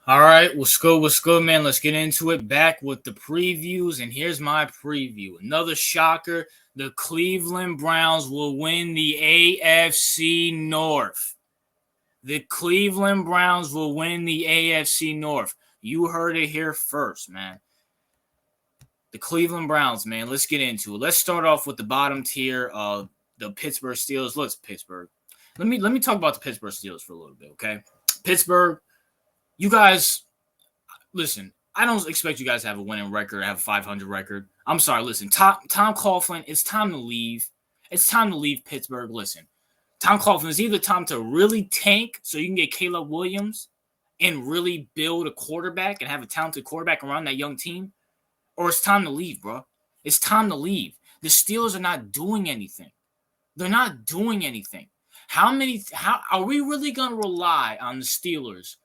All right, what's good, man? Let's get into it. Back with the previews, and here's my preview. Another shocker. The Cleveland Browns will win the AFC North. The Cleveland Browns will win the AFC North. You heard it here first, man. The Cleveland Browns, man. Let's get into it. Let's start off with the bottom tier of the Pittsburgh Steelers. Let's Pittsburgh. Let me talk about the Pittsburgh Steelers for a little bit, okay? Pittsburgh, you guys listen, I don't expect you guys to have a winning record, have a 500 record. I'm sorry. Listen, Tom Coughlin, it's time to leave. It's time to leave Pittsburgh. Listen, Tom Coughlin, it's either time to really tank so you can get Caleb Williams and really build a quarterback and have a talented quarterback around that young team, or it's time to leave, bro. It's time to leave. The Steelers are not doing anything. They're not doing anything. How are we really going to rely on the Steelers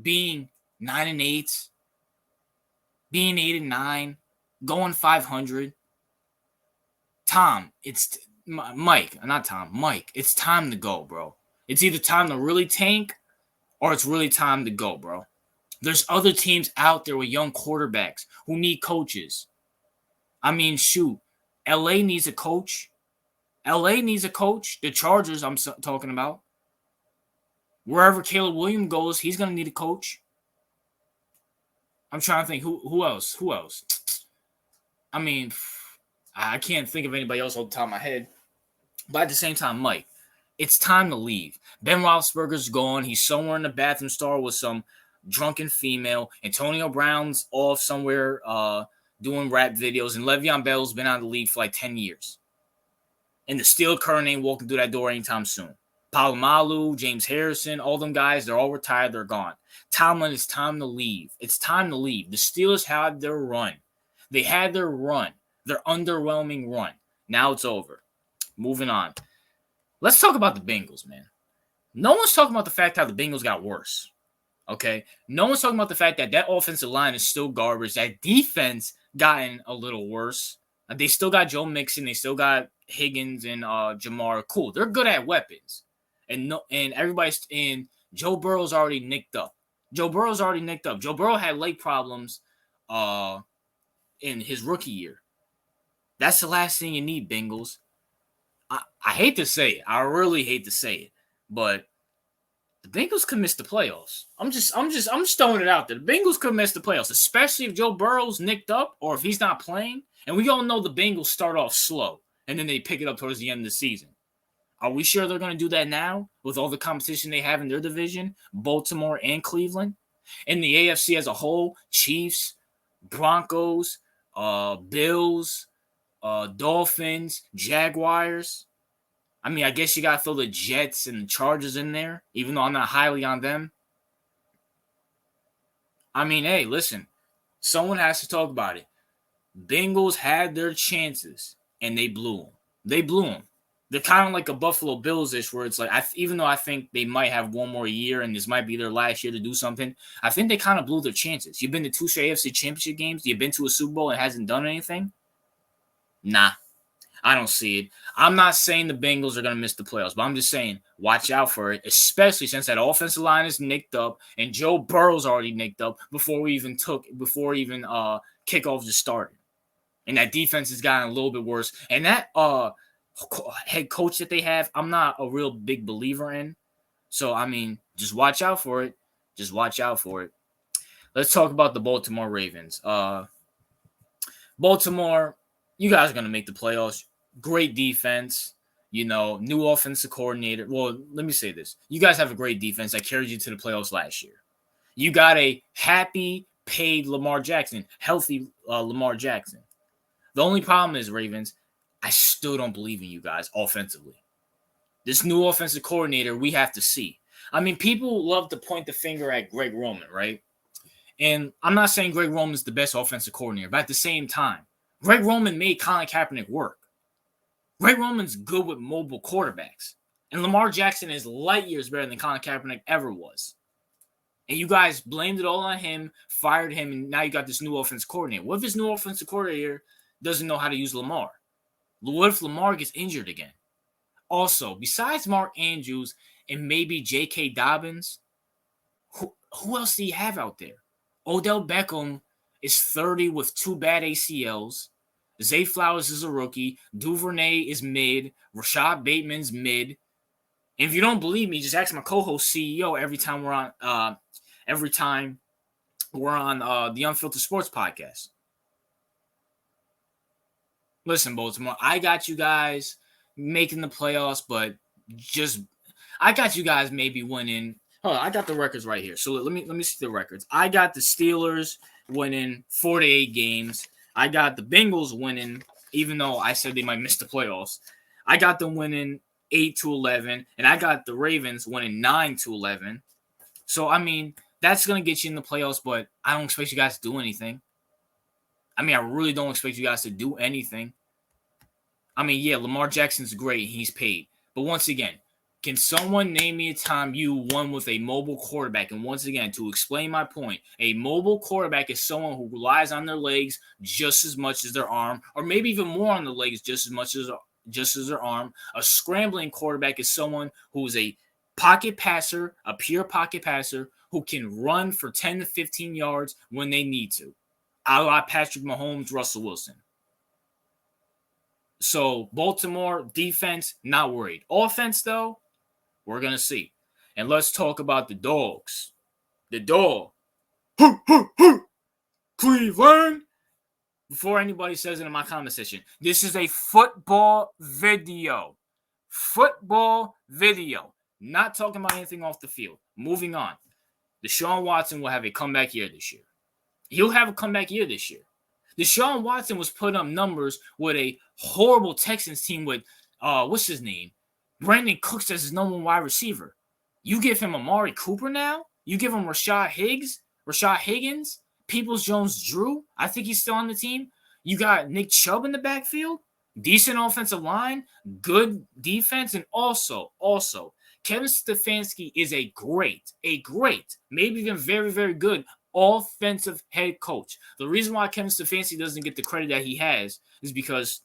being 9-8, being 8-9, going 500? Tom, it's Mike, not Tom, Mike. It's time to go, bro. It's either time to really tank or it's really time to go, bro. There's other teams out there with young quarterbacks who need coaches. I mean, shoot, LA needs a coach. LA needs a coach. The Chargers, I'm talking about. Wherever Caleb Williams goes, he's going to need a coach. I'm trying to think who else? Who else? I mean, I can't think of anybody else off the top of my head. But at the same time, Mike, it's time to leave. Ben Roethlisberger's gone. He's somewhere in the bathroom stall with some drunken female. Antonio Brown's off somewhere doing rap videos. And Le'Veon Bell's been out of the league for like 10 years. And the Steel Curtain ain't walking through that door anytime soon. Palomalu, James Harrison, all them guys, they're all retired. They're gone. Tomlin, it's time to leave. It's time to leave. The Steelers had their run. They had their run. Their underwhelming run. Now it's over. Moving on. Let's talk about the Bengals, man. No one's talking about the fact how the Bengals got worse. Okay? No one's talking about the fact that offensive line is still garbage. That defense gotten a little worse. They still got Joe Mixon. They still got Higgins and Jamar. Cool. They're good at weapons. And everybody's in. Joe Burrow's already nicked up. Joe Burrow had leg problems in his rookie year. That's the last thing you need, Bengals. I hate to say it. I really hate to say it. But the Bengals could miss the playoffs. I'm just throwing it out there. The Bengals could miss the playoffs, especially if Joe Burrow's nicked up or if he's not playing. And we all know the Bengals start off slow and then they pick it up towards the end of the season. Are we sure they're going to do that now with all the competition they have in their division, Baltimore and Cleveland? In the AFC as a whole, Chiefs, Broncos, Bills, Dolphins, Jaguars. I mean, I guess you got to throw the Jets and the Chargers in there, even though I'm not highly on them. I mean, hey, listen, someone has to talk about it. Bengals had their chances, and they blew them. They're kind of like a Buffalo Bills-ish, where it's like, even though I think they might have one more year and this might be their last year to do something, I think they kind of blew their chances. You've been to 2 straight AFC Championship games. You've been to a Super Bowl and hasn't done anything? Nah, I don't see it. I'm not saying the Bengals are going to miss the playoffs, but I'm just saying watch out for it, especially since that offensive line is nicked up and Joe Burrow's already nicked up before kickoff just started. And that defense has gotten a little bit worse. And that head coach that they have, I'm not a real big believer in. So, I mean, just watch out for it. Let's talk about the Baltimore Ravens. Baltimore, you guys are going to make the playoffs. Great defense. New offensive coordinator. Well, let me say this. You guys have a great defense that carried you to the playoffs last year. You got a happy, paid Lamar Jackson, healthy Lamar Jackson. The only problem is, Ravens, I still don't believe in you guys offensively. This new offensive coordinator, we have to see. I mean, people love to point the finger at Greg Roman, right? And I'm not saying Greg Roman is the best offensive coordinator, but at the same time, Greg Roman made Colin Kaepernick work. Greg Roman's good with mobile quarterbacks. And Lamar Jackson is light years better than Colin Kaepernick ever was. And you guys blamed it all on him, fired him, and now you got this new offensive coordinator. What if this new offensive coordinator doesn't know how to use Lamar? What if Lamar gets injured again? Also, besides Mark Andrews and maybe J.K. Dobbins, who else do you have out there? Odell Beckham is 30 with 2 bad ACLs. Zay Flowers is a rookie. Duvernay is mid. Rashad Bateman's mid. And if you don't believe me, just ask my co-host CEO every time we're on the Unfiltered Sports podcast. Listen, Baltimore, I got you guys making the playoffs, but I got you guys maybe winning. Hold on, I got the records right here. So let me see the records. I got the Steelers winning 4 to 8 games. I got the Bengals winning, even though I said they might miss the playoffs. I got them winning 8 to 11, and I got the Ravens winning 9 to 11. So I mean, that's gonna get you in the playoffs, but I don't expect you guys to do anything. I mean, I really don't expect you guys to do anything. I mean, yeah, Lamar Jackson's great. He's paid. But once again, can someone name me a time you won with a mobile quarterback? And once again, to explain my point, a mobile quarterback is someone who relies on their legs just as much as their arm, or maybe even more on the legs just as much as their arm. A scrambling quarterback is someone who is a pocket passer, a pure pocket passer, who can run for 10 to 15 yards when they need to. A la Patrick Mahomes, Russell Wilson. So Baltimore defense, not worried. Offense, though, we're going to see. And let's talk about the dogs. The dog. Cleveland. Before anybody says it in my comment section, this is a football video. Football video. Not talking about anything off the field. Moving on. Deshaun Watson will have a comeback year this year. He'll have a comeback year this year. Deshaun Watson was putting up numbers with a horrible Texans team with, what's his name? Brandon Cooks as his number 1 wide receiver. You give him Amari Cooper now? You give him Rashad Higgins, Peoples-Jones-Drew. I think he's still on the team. You got Nick Chubb in the backfield. Decent offensive line, good defense, and also, Kevin Stefanski is a great, maybe even very, very good offensive head coach. The reason why Kevin Stefanski doesn't get the credit that he has is because,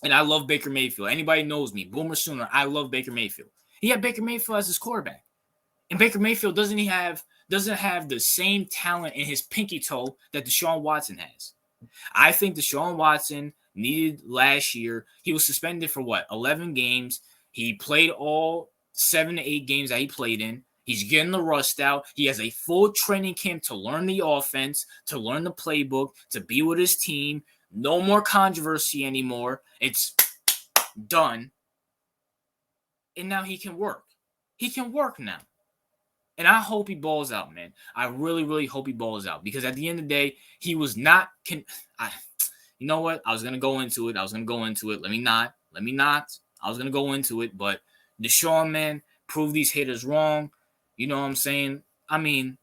and I love Baker Mayfield. Anybody knows me, Boomer Sooner, I love Baker Mayfield. He had Baker Mayfield as his quarterback. And Baker Mayfield doesn't have the same talent in his pinky toe that Deshaun Watson has. I think Deshaun Watson needed last year. He was suspended for 11 games. He played all 7 to 8 games that he played in. He's getting the rust out. He has a full training camp to learn the offense, to learn the playbook, to be with his team. No more controversy anymore. It's done. And now he can work. He can work now. And I hope he balls out, man. I really, really hope he balls out. Because at the end of the day, he was not you know what? I was going to go into it. Let me not. I was going to go into it. But Deshaun, man, prove these haters wrong. You know what I'm saying? I mean,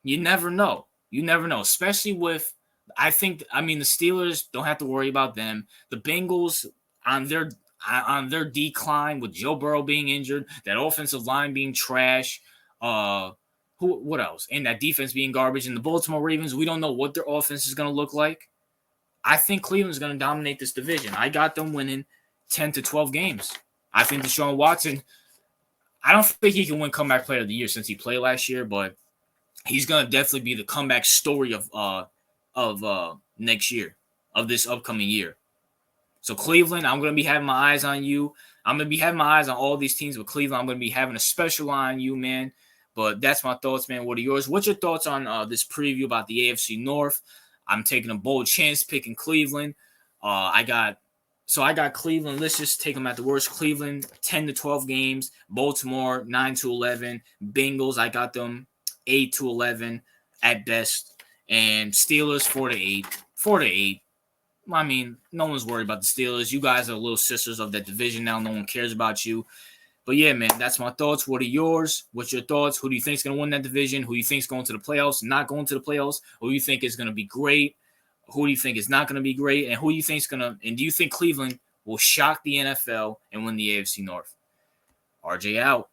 you never know. Especially with, the Steelers, don't have to worry about them. The Bengals on their decline with Joe Burrow being injured, that offensive line being trash. What else? And that defense being garbage. And the Baltimore Ravens, we don't know what their offense is going to look like. I think Cleveland's going to dominate this division. I got them winning 10 to 12 games. I think Deshaun Watson, I don't think he can win comeback player of the year since he played last year, but he's going to definitely be the comeback story of next year, of this upcoming year. So Cleveland, I'm going to be having my eyes on you. I'm going to be having my eyes on all these teams with Cleveland. I'm going to be having a special eye on you, man. But that's my thoughts, man. What are yours? What's your thoughts on this preview about the AFC North? I'm taking a bold chance picking Cleveland. I got Cleveland. Let's just take them at the worst. Cleveland, 10 to 12 games. Baltimore, 9 to 11. Bengals, I got them 8 to 11 at best. And Steelers, 4 to 8. 4 to 8. I mean, no one's worried about the Steelers. You guys are little sisters of that division now. No one cares about you. But yeah, man, that's my thoughts. What are yours? What's your thoughts? Who do you think is going to win that division? Who do you think is going to the playoffs, not going to the playoffs? Who do you think is going to be great? Who do you think is not going to be great? And who do you think is going to – and do you think Cleveland will shock the NFL and win the AFC North? RJ out.